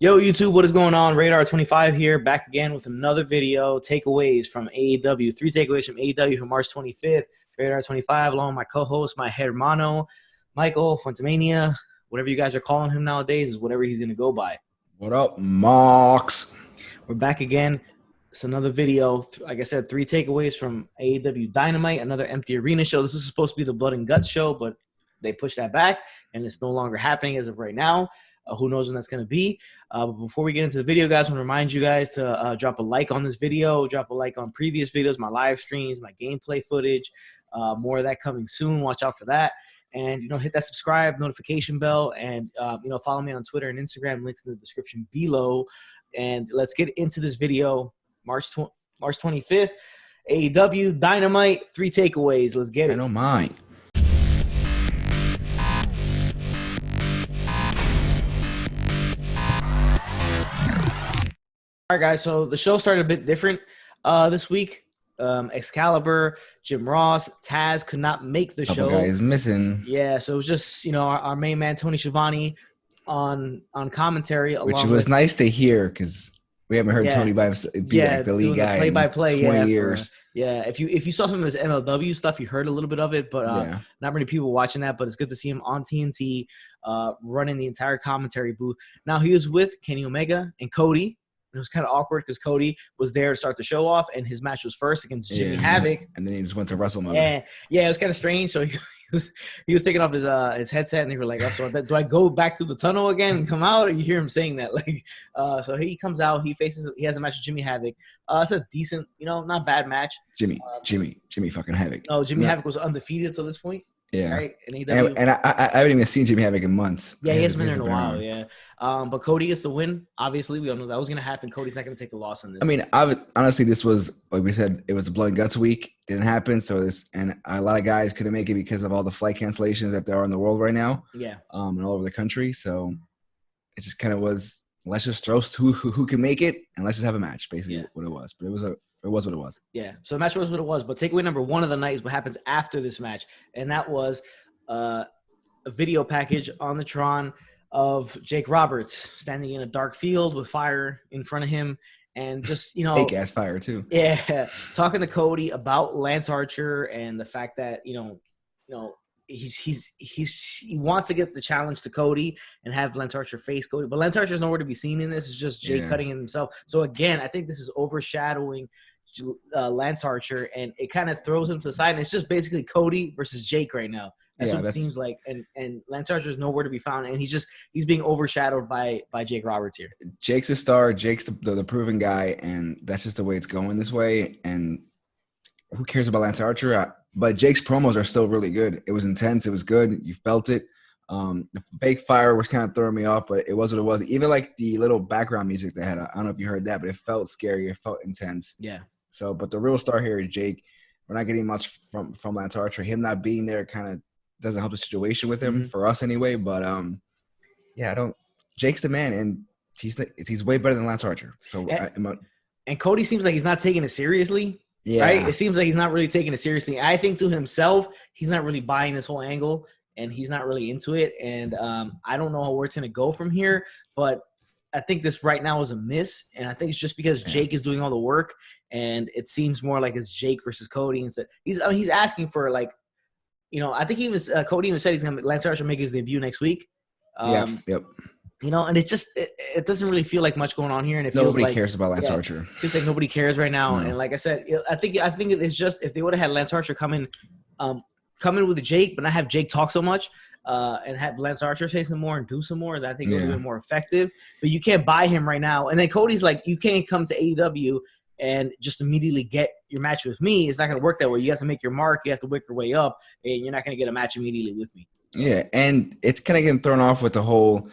Yo, YouTube, what is going on? Radar 25 here, back again with another video. Takeaways from AEW. 3 takeaways from AEW from March 25th. Radar 25, along with my co-host, my hermano, Michael Fontamania. Whatever you guys are calling him nowadays is whatever he's going to go by. What up, Mox? We're back again. It's another video. Like I said, 3 takeaways from AEW Dynamite, another empty arena show. This is supposed to be the Blood and Guts show, but they pushed that back, and it's no longer happening as of right now. Who knows when that's going to be. But before we get into the video, guys, I want to remind you guys to drop a like on this video, drop a like on previous videos, my live streams, my gameplay footage. More of that coming soon. Watch out for that. And, hit that subscribe, notification bell, and, follow me on Twitter and Instagram. Links in the description below. And let's get into this video. March 25th, AEW Dynamite, 3 takeaways. Let's get it. I don't mind. All right, guys, so the show started a bit different this week. Excalibur, Jim Ross, Taz could not make the show. Couple guys missing. Yeah, so it was just, our main man, Tony Schiavone, on commentary. Which was nice to hear because we haven't heard Tony by himself be like the lead guy play-by-play, 20 years. If you saw some of his MLW stuff, you heard a little bit of it, but not many people watching that. But it's good to see him on TNT running the entire commentary booth. Now, he was with Kenny Omega and Cody. It was kind of awkward because Cody was there to start the show off, and his match was first against Jimmy Havoc. And then he just went to WrestleMania. Yeah, it was kind of strange. So he was taking off his headset, and they were like, "Oh, so do I go back to the tunnel again and come out?" Or you hear him saying that, so he comes out. He has a match with Jimmy Havoc. It's a decent, not bad match. Jimmy fucking Havoc. Oh, Jimmy Havoc was undefeated till this point. Yeah, right. And I haven't even seen Jimmy Havoc in months. Yeah, he hasn't been there in a while. Yeah, but Cody gets the win. Obviously, we all know that was going to happen. Cody's not going to take the loss on this. I mean, honestly, this was, like we said, it was the Blood and Guts week. Didn't happen. So a lot of guys couldn't make it because of all the flight cancellations that there are in the world right now. Yeah. And all over the country. So it just kind of was, let's just throw who can make it, and let's just have a match. Basically, what it was. But it was what it was. Yeah. So the match was what it was. But takeaway number 1 of the night is what happens after this match, and that was a video package on the Tron of Jake Roberts standing in a dark field with fire in front of him, and just fake ass fire too. Yeah, talking to Cody about Lance Archer and the fact that he wants to get the challenge to Cody and have Lance Archer face Cody, but Lance Archer is nowhere to be seen in this. It's just Jake cutting himself. So again, I think this is overshadowing Lance Archer, and it kind of throws him to the side. And it's just basically Cody versus Jake right now. That's what it seems like. And Lance Archer is nowhere to be found, and he's being overshadowed by Jake Roberts here. Jake's a star. Jake's the proven guy, and that's just the way it's going this way. And who cares about Lance Archer? But Jake's promos are still really good. It was intense. It was good. You felt it. The fake fire was kind of throwing me off, but it was what it was. Even like the little background music they had, I don't know if you heard that, but it felt scary. It felt intense. Yeah. So, but the real star here is Jake. We're not getting much from Lance Archer. Him not being there kind of doesn't help the situation with him for us anyway. But Jake's the man, and he's way better than Lance Archer. So and Cody seems like he's not taking it seriously. Yeah. Right? It seems like he's not really taking it seriously. I think to himself, he's not really buying this whole angle, and he's not really into it. And I don't know where it's going to go from here, but I think this right now is a miss. And I think it's just because Jake is doing all the work, and it seems more like it's Jake versus Cody. And he's asking for I think Cody even said he's going to Lance Archer make his debut next week. Yep. And it just it doesn't really feel like much going on here, and nobody cares about Lance Archer. It feels like nobody cares right now, and like I said, I think it's just if they would have had Lance Archer come in with Jake, but not have Jake talk so much, and have Lance Archer say some more and do some more, that I think would have been more effective. But you can't buy him right now, and then Cody's like, you can't come to AEW and just immediately get your match with me. It's not going to work that way. You have to make your mark. You have to work your way up, and you're not going to get a match immediately with me. Yeah, and it's kind of getting thrown off with the whole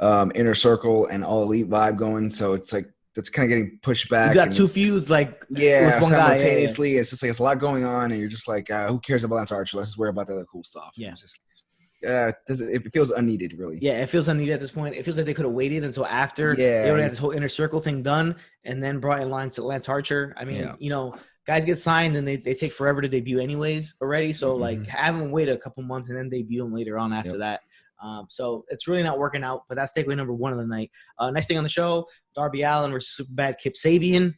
Inner Circle and All Elite vibe going. So it's like that's kind of getting pushed back. You got 2 feuds with one simultaneously. guy. It's just like it's a lot going on, and you're just like, who cares about Lance Archer? Let's just worry about the other cool stuff. Yeah. It's just, it feels unneeded, really. Yeah, it feels unneeded at this point. It feels like they could have waited until after they already had this whole Inner Circle thing done, and then brought in Lance Archer. I mean, guys get signed and they take forever to debut anyways already. So have them wait a couple months and then debut them later on after that. So it's really not working out. But that's takeaway number 1 of the night. Next thing on the show, Darby Allin versus Superbad Kip Sabian.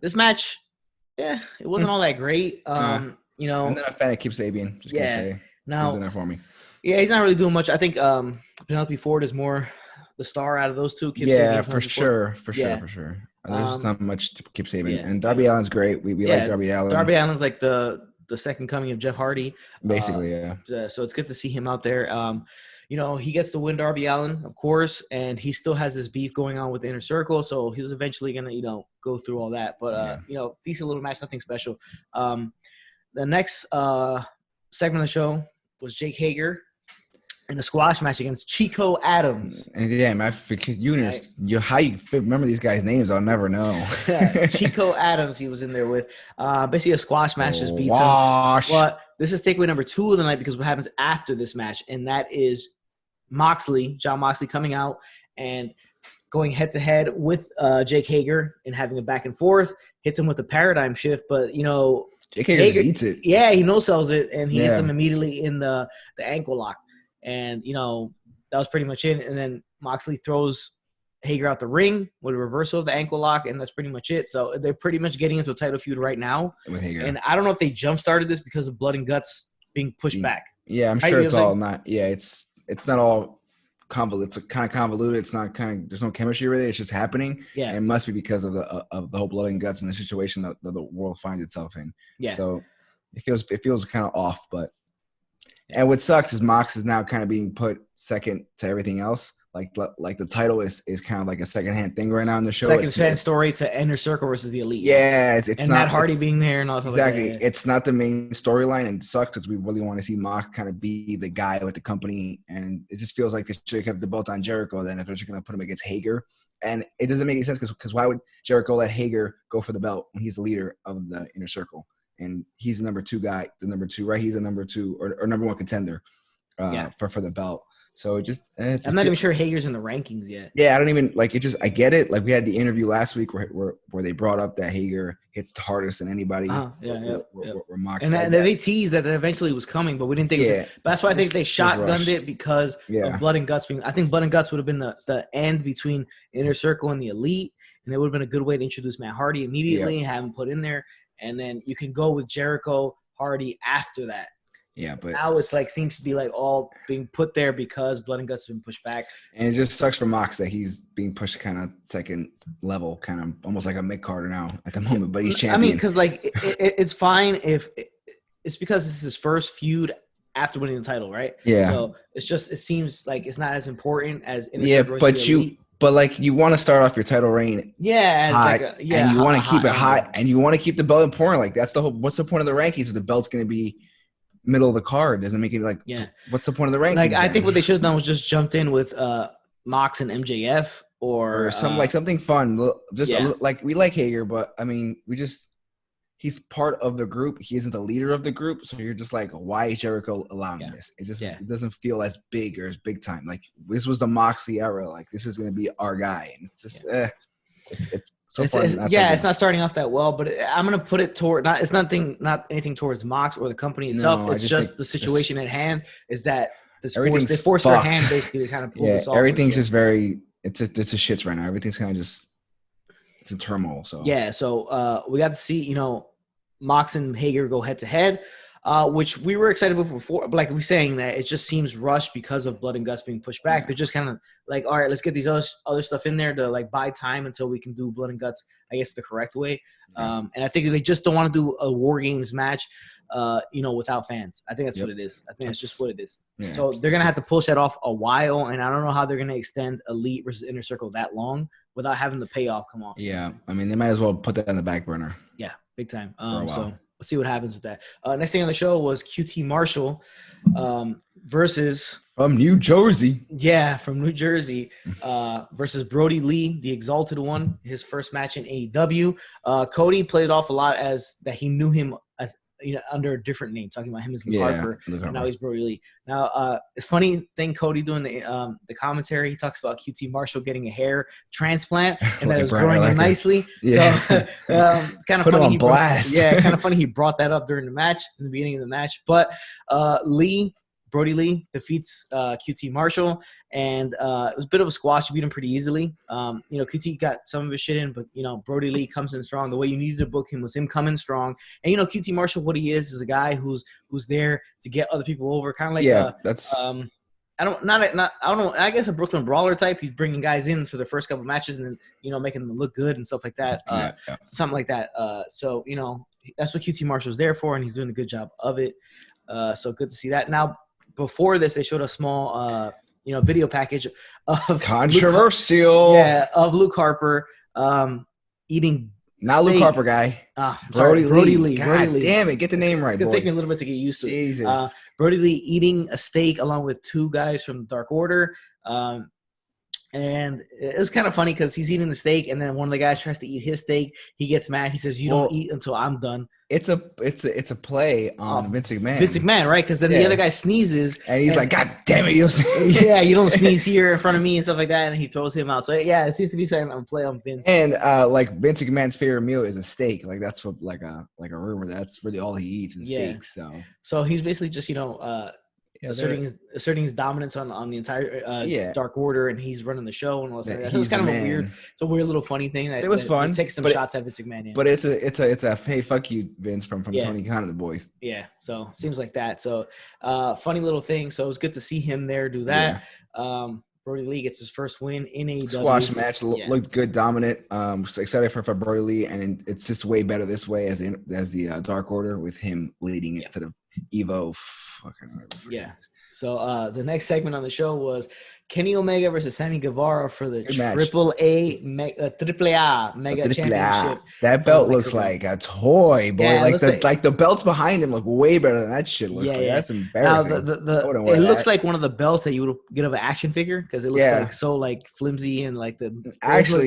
This match, it wasn't all that great. I'm not a fan of Kip Sabian. Just gonna say, now doing that for me. Yeah, he's not really doing much. I think Penelope Ford is more the star out of those two. Kip Sabian, for sure. There's just not much to Kip Sabian, and Darby Allin's great. We like Darby Allin. Darby Allin's like the second coming of Jeff Hardy, basically. So it's good to see him out there. He gets to win Darby Allin, of course, and he still has this beef going on with the Inner Circle, so he's eventually gonna go through all that. But decent little match, nothing special. The next segment of the show was Jake Hager in a squash match against Chico Adams. And how you remember these guys' names? I'll never know. Chico Adams, he was in there with basically a squash match, just beats him. But this is takeaway number 2 of the night, because what happens after this match, and that is John Moxley coming out and going head to head with Jake Hager and having a back and forth, hits him with a paradigm shift, but Jake Hager just eats it. Yeah, he no-sells it, and he hits him immediately in the ankle lock. And, that was pretty much it. And then Moxley throws Hager out the ring with a reversal of the ankle lock, and that's pretty much it. So they're pretty much getting into a title feud right now. With Hager. And I don't know if they jump-started this because of Blood and Guts being pushed back. Yeah, I'm sure it's all not – it's not all convoluted. It's kind of convoluted. It's not there's no chemistry really. It's just happening. Yeah. And it must be because of the whole Blood and Guts and the situation that the world finds itself in. Yeah. So it feels kind of off, but – and what sucks is Mox is now kind of being put second to everything else. Like the title is kind of like a secondhand thing right now in the show. Second story to Inner Circle versus the Elite. Yeah, it's and not Matt Hardy being there and all that. Exactly. Like that. It's not the main storyline, and it sucks because we really want to see Mox kind of be the guy with the company, and it just feels like they should have kept the belt on Jericho then if they're just going to put him against Hager. And it doesn't make any sense because why would Jericho let Hager go for the belt when he's the leader of the Inner Circle? And he's the number 2 guy, right? He's the number 2 or number 1 contender. For the belt. So it just I'm not even sure Hager's in the rankings yet. Yeah, I don't even like it. Just I get it. Like we had the interview last week where they brought up that Hager hits the hardest than anybody. Where Mox and they teased that eventually was coming, but we didn't think it was. But that's why I think they shotgunned it because of Blood and Guts being. I think Blood and Guts would have been the end between Inner Circle and the Elite, and it would have been a good way to introduce Matt Hardy immediately, have him put in there, and then you can go with Jericho Hardy after that. Yeah, but now it's like seems to be like all being put there because Blood and Guts have been pushed back. And it just sucks for Mox that he's being pushed kind of second level, kind of almost like a Mick Carter now at the moment, but he's champion. I mean, because like it's fine if it's because this is his first feud after winning the title, right? Yeah. So it seems like it's not as important as But like you want to start off your title reign, hot, and you want to keep it hot, and you want to keep the belt important. Like that's the whole. What's the point of the rankings if the belt's going to be middle of the card? Doesn't make it like. Yeah. What's the point of the rankings? Like I think what they should have done was just jumped in with Mox and MJF or something fun. Just like we like Hager, but I mean he's part of the group. He isn't the leader of the group, so you're just like, why is Jericho allowing this? It just it doesn't feel as big or as big time. Like this was the Moxley era. Like this is going to be our guy, and it's just it's so far. It's not starting off that well. But I'm going to put it toward not anything towards Mox or the company itself. No, it's just the situation at hand is that they forced their hand basically to kind of pull this off. Everything's just very. It's a shits right now. Everything's kind of just. It's in turmoil. So we got to see Mox and Hager go head to head, which we were excited about before. But like we're saying that it just seems rushed because of Blood and Guts being pushed back. They're just kind of like, all right, let's get these other stuff in there to like buy time until we can do Blood and Guts, I guess, the correct way. And I think they just don't want to do a War Games match, without fans. I think that's what it is. I think that's just what it is. Yeah. So they're gonna have to push that off a while, and I don't know how they're gonna extend Elite versus Inner Circle that long without having the payoff come off. Yeah, I mean they might as well put that on the back burner. Yeah, big time. So we'll see what happens with that. Next thing on the show was QT Marshall versus from New Jersey. Yeah, from New Jersey versus Brody Lee, the Exalted One. His first match in AEW. Cody played off a lot as that he knew him as under a different name, talking about him as Luke Harper, and now he's Brody Lee. Now, it's funny thing Cody doing the commentary. He talks about QT Marshall getting a hair transplant and that it was growing in nicely. Yeah. So, kind of funny. Kind of funny he brought that up during the match, in the beginning of the match. But Lee Brody Lee defeats QT Marshall, and it was a bit of a squash. He beat him pretty easily. QT got some of his shit in, but Brody Lee comes in strong. The way you needed to book him was him coming strong. And QT Marshall, what he is a guy who's there to get other people over, kind of like that's. I don't know. I guess a Brooklyn Brawler type. He's bringing guys in for the first couple matches and then making them look good and stuff like that. Something like that. So that's what QT Marshall's there for, and he's doing a good job of it. So good to see that. Now, before this, they showed a small video package of controversial. Of Luke Harper eating. Not steak. Luke Harper guy. Brody Lee. God damn it. Get the name right, It's going to take me a little bit to get used to it. Jesus. Brody Lee eating a steak along with two guys from Dark Order. And it was kind of funny because he's eating the steak, and then one of the guys tries to eat his steak. He gets mad. He says, "You don't eat until I'm done." It's a play on Vince McMahon. Vince McMahon, right? Because then the other guy sneezes, and he's like, "God damn it, you!" You don't sneeze here in front of me and stuff like that, and he throws him out. So it seems to be saying a play on Vince. And like Vince McMahon's favorite meal is a steak. Like that's what like a rumor that's really all he eats is steak. So he's basically just asserting his dominance on the entire Dark Order, and he's running the show and all that. It was kind of a weird little funny thing. It was fun. Take some shots at Vince McMahon. But it's a hey, fuck you, Vince from Tony Khan and the boys. Yeah, so seems like that. So funny little thing. So it was good to see him there do that. Brody Lee gets his first win in AEW. Squash match looked good, dominant. Excited for Brody Lee, and it's just way better this way as the Dark Order with him leading it to the Evo. So the next segment on the show was Kenny Omega versus Sammy Guevara for the AAA Mega Championship. That belt looks like a toy, boy. Yeah, like the belts behind him look way better than that shit looks like. That's embarrassing. Now, it looks like one of the belts that you would get of an action figure because it looks like so like flimsy and like it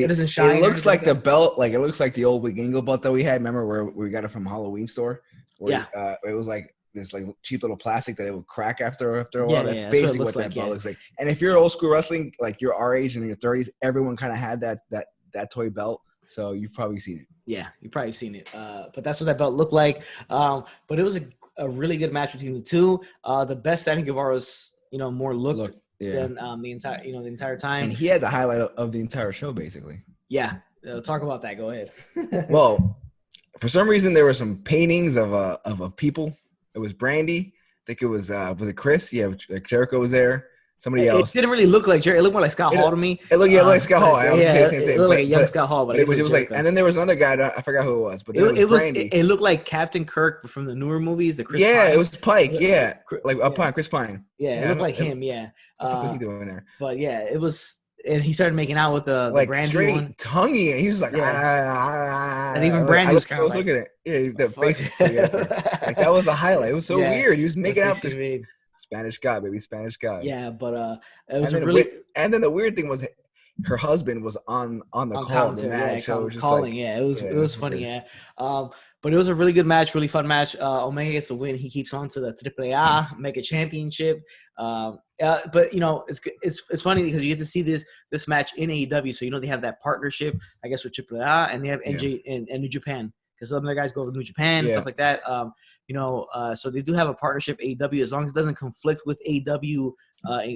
doesn't shine. It looks like the belt, like it looks like the old Wigingo belt that we had. Remember where we got it from Halloween store? Where, it was like this like cheap little plastic that it would crack after a while. That's basically what that belt looks like. And if you're old school wrestling, like you're our age and in your 30s, everyone kind of had that toy belt. So you've probably seen it. Yeah, you've probably seen it. But that's what that belt looked like. But it was a really good match between the two. The best Sammy Guevara's, more looked than the entire time. And he had the highlight of the entire show, basically. Yeah. Talk about that. Go ahead. Well, for some reason, there were some paintings of people. It was Brandy. I think it was it Chris? Yeah, Jericho was there. Somebody else. It didn't really look like Jericho. It looked more like Scott Hall to me. It looked like Scott Hall. I was saying the same thing. It looked like a young Scott Hall, but it was like. And then there was another guy. I forgot who it was, but it was Brandy. It looked like Captain Kirk from the newer movies. The Chris. Yeah, Pine. It was Pike. Yeah, like Pine, Chris Pine. Yeah, it looked like him. Yeah. What's he doing there? But yeah, it was. And he started making out with the Brandy straight one. Tonguey, and he was like, and even Brandy was kind of like, looking at it. The face was like that was a highlight. It was so weird. He was making out with the Spanish guy, baby, Spanish guy. Yeah, but it was and then the weird thing was her husband was on the call in the match. So it was just calling. It was funny. Yeah. But it was a really good match, really fun match. Omega gets the win. He keeps on to the AAA Mega Championship. But it's funny because you get to see this match in AEW. So they have that partnership, I guess, with AAA, and they have NJ and New Japan because some other guys go to New Japan and stuff like that. So they do have a partnership AEW as long as it doesn't conflict with AEW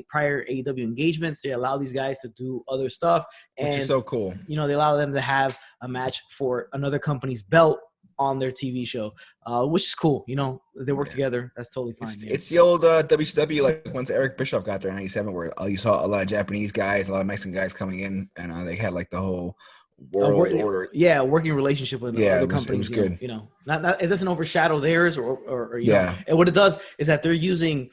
prior AEW engagements. They allow these guys to do other stuff, which is so cool. They allow them to have a match for another company's belt on their TV show, which is cool. They work together. That's totally fine. It's the old WCW, like once Eric Bischoff got there in '97, where you saw a lot of Japanese guys, a lot of Mexican guys coming in, and they had like the whole world order. Yeah, working relationship with other companies. It was good. Not it doesn't overshadow theirs or And what it does is that they're using.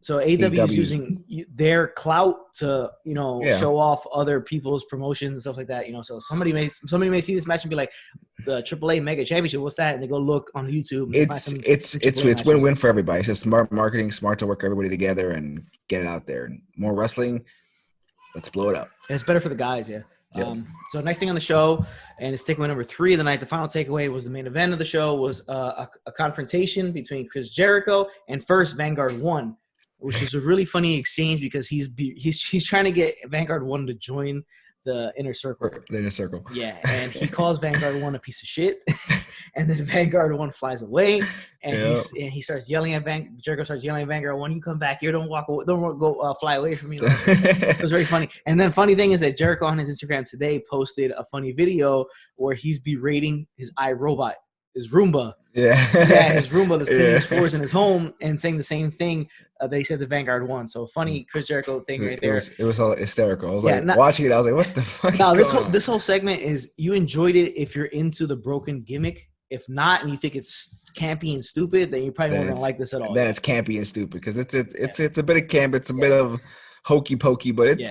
So AEW is using their clout to, show off other people's promotions and stuff like that. So somebody may see this match and be like, the AAA Mega Championship, what's that? And they go look on YouTube. It's win-win for everybody. It's just smart marketing, smart to work everybody together and get it out there. And more wrestling, let's blow it up. And it's better for the guys, yeah. So next thing on the show, and it's takeaway number 3 of the night. The final takeaway was the main event of the show was a confrontation between Chris Jericho and first Vanguard 1. Which is a really funny exchange because he's trying to get Vanguard 1 to join the Inner Circle. The Inner Circle. Yeah, and he calls Vanguard 1 a piece of shit, and then Vanguard 1 flies away, and he starts yelling at Jericho starts yelling at Vanguard 1, "You come back here! Don't walk away! Don't go fly away from me!" It was very funny. And then funny thing is that Jericho on his Instagram today posted a funny video where he's berating his iRobot, his Roomba. Yeah, his Roomba that's cleaning his floors in his home and saying the same thing that he said to Vanguard 1. So funny Chris Jericho thing right there. It was all hysterical. I was watching it. I was like, what the fuck this whole segment is, you enjoyed it if you're into the broken gimmick. If not, and you think it's campy and stupid, then you probably won't like this at all. Then it's campy and stupid because it's a bit of camp. It's a bit of hokey pokey, but it's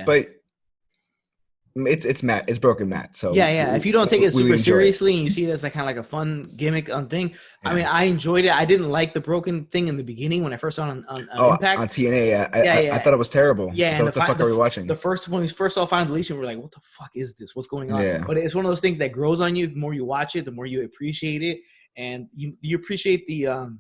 Matt. It's broken Matt. So if you don't take it super seriously and you see it as kind of like a fun gimmick thing, I mean, I enjoyed it. I didn't like the broken thing in the beginning when I first saw it on Impact on TNA. I thought it was terrible. Yeah, what the fuck are we watching? The first when we first saw Final Deletion, we were like, what the fuck is this? What's going on? Yeah. But it's one of those things that grows on you. The more you watch it, the more you appreciate it, and you appreciate the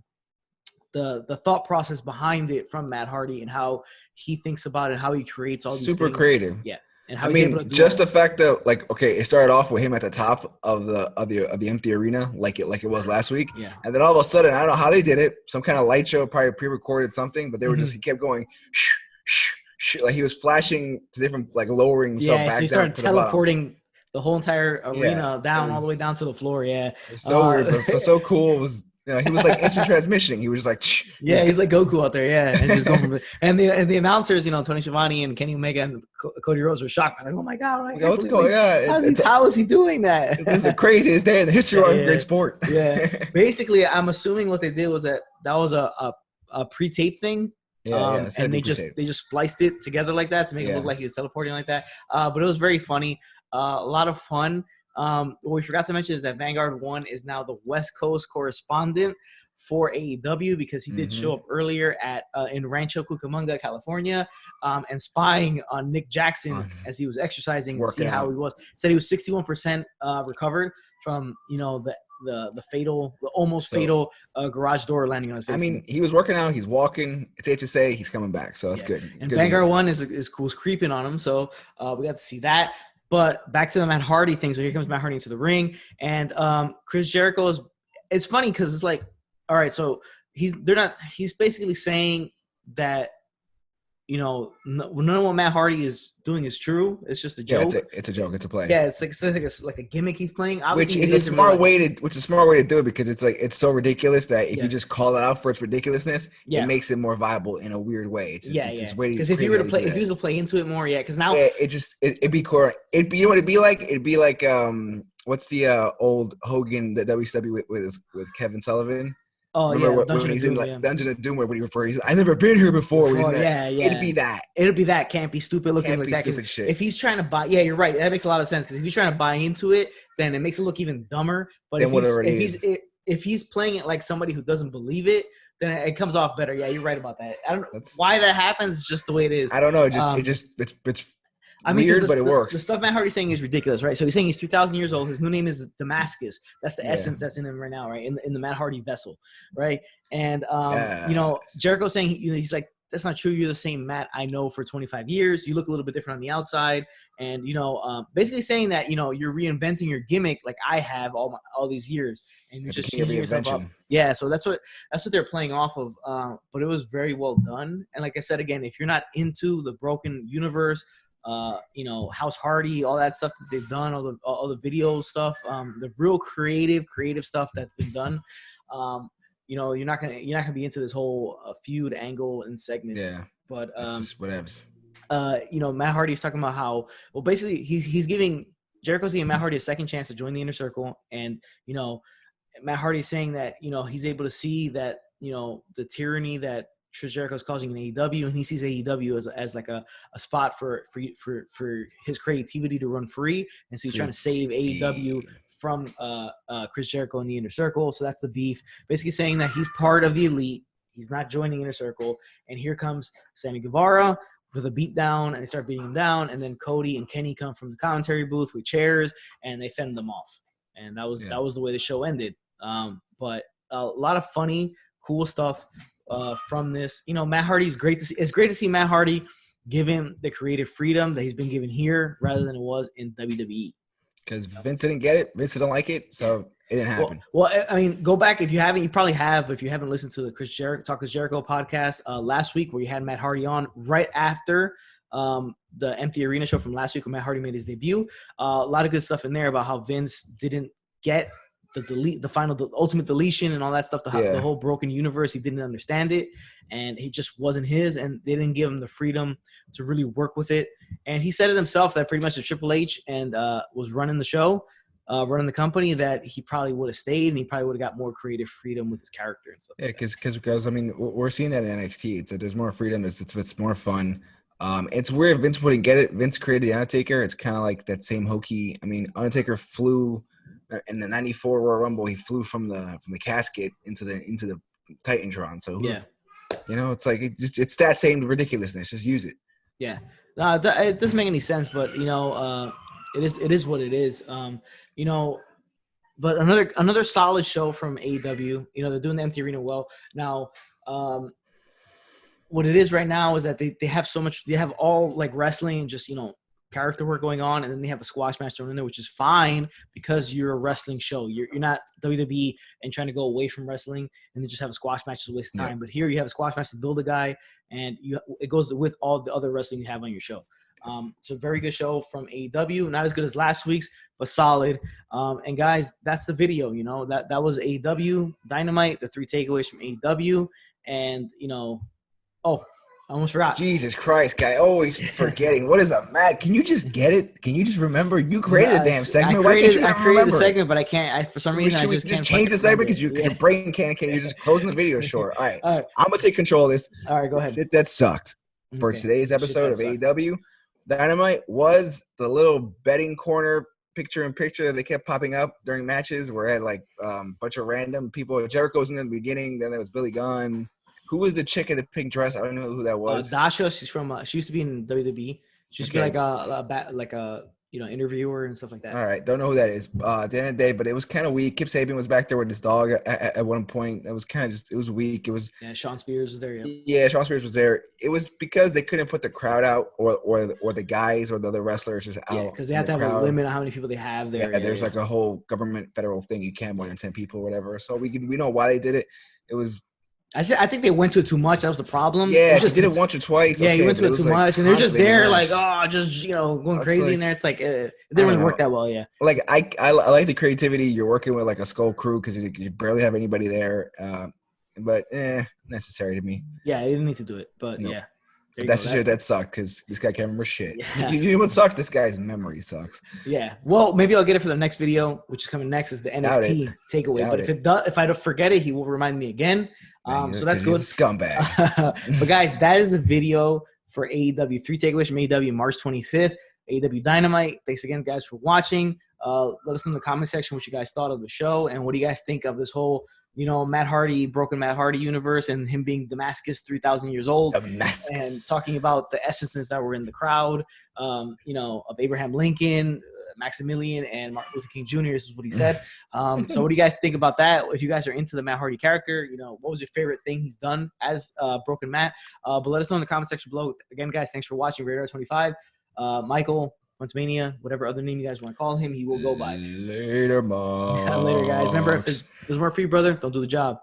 thought process behind it from Matt Hardy and how he thinks about it, how he creates all these super things. Creative. Yeah. And I mean, just the fact that it started off with him at the top of the empty arena, like it was last week, and then all of a sudden, I don't know how they did it, some kind of light show, probably pre-recorded something, but they were he kept going, shh, shh, shh, like he was flashing to different, lowering himself back. So he started teleporting the whole entire arena down all the way down to the floor. Yeah, it was so weird, but it was so cool. It was. He was like instant transmission. He was just like, he's like Goku out there, and just going from and the announcers, Tony Schiavone and Kenny Omega and Cody Rhodes were shocked. Like, oh my god, what's going on? How is he doing that? This is the craziest day in the history of great sport. Basically, I'm assuming what they did was that was a pre-tape thing. And they just spliced it together like that to make it look like he was teleporting like that. But it was very funny, a lot of fun. What we forgot to mention is that Vanguard 1 is now the West Coast correspondent for AEW because he did show up earlier in Rancho Cucamonga, California, and spying on Nick Jackson as he was exercising to see how he was. Said he was 61% recovered from the almost fatal garage door landing on his face. I mean, he was working out. He's walking. It's safe to say he's coming back, so that's good. And Vanguard 1 was creeping on him, so we got to see that. But back to the Matt Hardy thing. So here comes Matt Hardy into the ring, and Chris Jericho is. It's funny because it's like, all right, so he's basically saying that, none of what Matt Hardy is doing is true. It's just a joke. Yeah, it's a joke. It's a play. Yeah, it's like a gimmick he's playing. Obviously, which is a smart way to do it because it's so ridiculous that if you just call it out for its ridiculously, it makes it more viable in a weird way. Because if he was to play into it more, because now it'd be core. You know what it'd be like? It'd be like what's the old Hogan that WCW with Kevin Sullivan? Oh, remember when he's in Dungeon of Doom where he's I've never been here before. It'd be that. It'd be that campy, stupid looking like that. Stupid shit. If he's trying to buy, you're right. That makes a lot of sense because if he's trying to buy into it, then it makes it look even dumber. But if he's playing it like somebody who doesn't believe it, then it comes off better. Yeah, you're right about that. I don't know why that happens. It's just the way it is. I don't know. It's weird, but it works. The stuff Matt Hardy's saying is ridiculous, right? So he's saying he's 2,000 years old. His new name is Damascus. That's the essence that's in him right now, right? In the Matt Hardy vessel, right? And Jericho's saying he's like, that's not true. You're the same Matt I know for 25 years. You look a little bit different on the outside, and basically saying that you're reinventing your gimmick like I have all these years, and you're just changing yourself up. Yeah, so that's what they're playing off of. But it was very well done. And like I said again, if you're not into the broken universe, House Hardy, all that stuff that they've done, all the video stuff, the real creative stuff that's been done. You're not gonna be into this whole feud angle and segment. Yeah, but just whatever. Matt Hardy's talking about how basically he's giving Jericho's giving Matt Hardy a second chance to join the Inner Circle, and Matt Hardy's saying that he's able to see that the tyranny that Chris Jericho's causing in AEW, and he sees AEW as like a spot for his creativity to run free, and so he's trying to save AEW from Chris Jericho in the Inner Circle. So that's the beef, basically saying that he's part of the Elite, he's not joining Inner Circle, and here comes Sammy Guevara with a beat down, and they start beating him down, and then Cody and Kenny come from the commentary booth with chairs, and they fend them off, and that was the way the show ended. But a lot of funny, cool stuff from this. Matt Hardy's great to see. It's great to see Matt Hardy give him the creative freedom that he's been given here rather than it was in WWE. Because Vince didn't get it. Vince didn't like it. So it didn't happen. Well, I mean, go back if you haven't. You probably have, but if you haven't listened to the Chris Jericho podcast last week, where you had Matt Hardy on right after the Empty Arena show from last week when Matt Hardy made his debut. A lot of good stuff in there about how Vince didn't get the ultimate deletion and all that stuff. The whole broken universe. He didn't understand it, and he just wasn't his. And they didn't give him the freedom to really work with it. And he said it himself that pretty much if Triple H and was running the show, running the company, that he probably would have stayed and he probably would have got more creative freedom with his character and stuff. Yeah, because I mean, we're seeing that in NXT. There's more freedom. It's more fun. It's weird. Vince wouldn't get it. Vince created the Undertaker. It's kind of like that same hokey. I mean, Undertaker flew in the '94 Royal Rumble. He flew from the casket into the Titantron. So yeah, it's like it's that same ridiculousness. Just use it. Yeah, it doesn't make any sense, but it is what it is. But another solid show from AEW. They're doing the Empty Arena well now. What it is right now is that they have so much. They have all like wrestling and just character work going on, and then they have a squash match thrown in there, which is fine because you're a wrestling show. You're not WWE and trying to go away from wrestling and then just have a squash match to waste time. Yeah. But here you have a squash match to build a guy, and it goes with all the other wrestling you have on your show. It's a very good show from AEW. Not as good as last week's, but solid. And guys, that's the video. That was AEW Dynamite. The 3 takeaways from AEW, and I almost forgot. Jesus Christ, guy. Always forgetting. What is a Matt? Can you just get it? Can you just remember? You created the damn segment. Why can't you I created the segment, but I can't. For some reason, I just can't change the segment because your brain can't. You're just closing the video short. All right. I'm going to take control of this. All right, go ahead. Shit that sucked. For today's episode of AEW Dynamite was the little betting corner picture-in-picture that they kept popping up during matches where it had like a bunch of random people. Jericho's in the beginning. Then there was Billy Gunn. Who was the chick in the pink dress? I don't know who that was. Dasha. She's from. She used to be in WWE. She used to be like a interviewer and stuff like that. All right, don't know who that is. At the end of the day, but it was kind of weak. Kip Sabian was back there with his dog at one point. It was kind of it was weak. It was. Yeah, Sean Spears was there. Yeah, Sean Spears was there. It was because they couldn't put the crowd out or the guys or the other wrestlers just out. Yeah, because they have to have a limit on how many people they have there. Yeah, there's like a whole government federal thing. You can't more than 10 people or whatever. So we know why they did it. It was. I think they went to it too much. That was the problem. Yeah, he did it once or twice. Yeah, he went to it too much, and they're just there, like, going crazy in there. It's like it didn't really work that well. Yeah, like I like the creativity. You're working with like a skull crew because you barely have anybody there, but necessary to me. Yeah, they didn't need to do it, but yeah. That's the shit that sucked because this guy can't remember shit. Yeah. You know what sucks? This guy's memory sucks. Yeah. Well, maybe I'll get it for the next video, which is coming next, is the NXT takeaway. But if I don't forget it, he will remind me again. So that's good. He's a scumbag. But guys, that is the video for AEW. 3 takeaways from AEW March 25th. AEW Dynamite. Thanks again, guys, for watching. Let us know in the comment section what you guys thought of the show and what do you guys think of this whole broken Matt Hardy universe and him being Damascus 3,000 years old. Damascus. And talking about the essences that were in the crowd, of Abraham Lincoln, Maximilian, and Martin Luther King Jr. This is what he said. So what do you guys think about that? If you guys are into the Matt Hardy character, what was your favorite thing he's done as Broken Matt? But let us know in the comment section below. Again, guys, thanks for watching Radar 25. Michael, Mania, whatever other name you guys want to call him, he will go by. Later, Mom. Later, guys. Remember, if there's work for you, brother, don't do the job.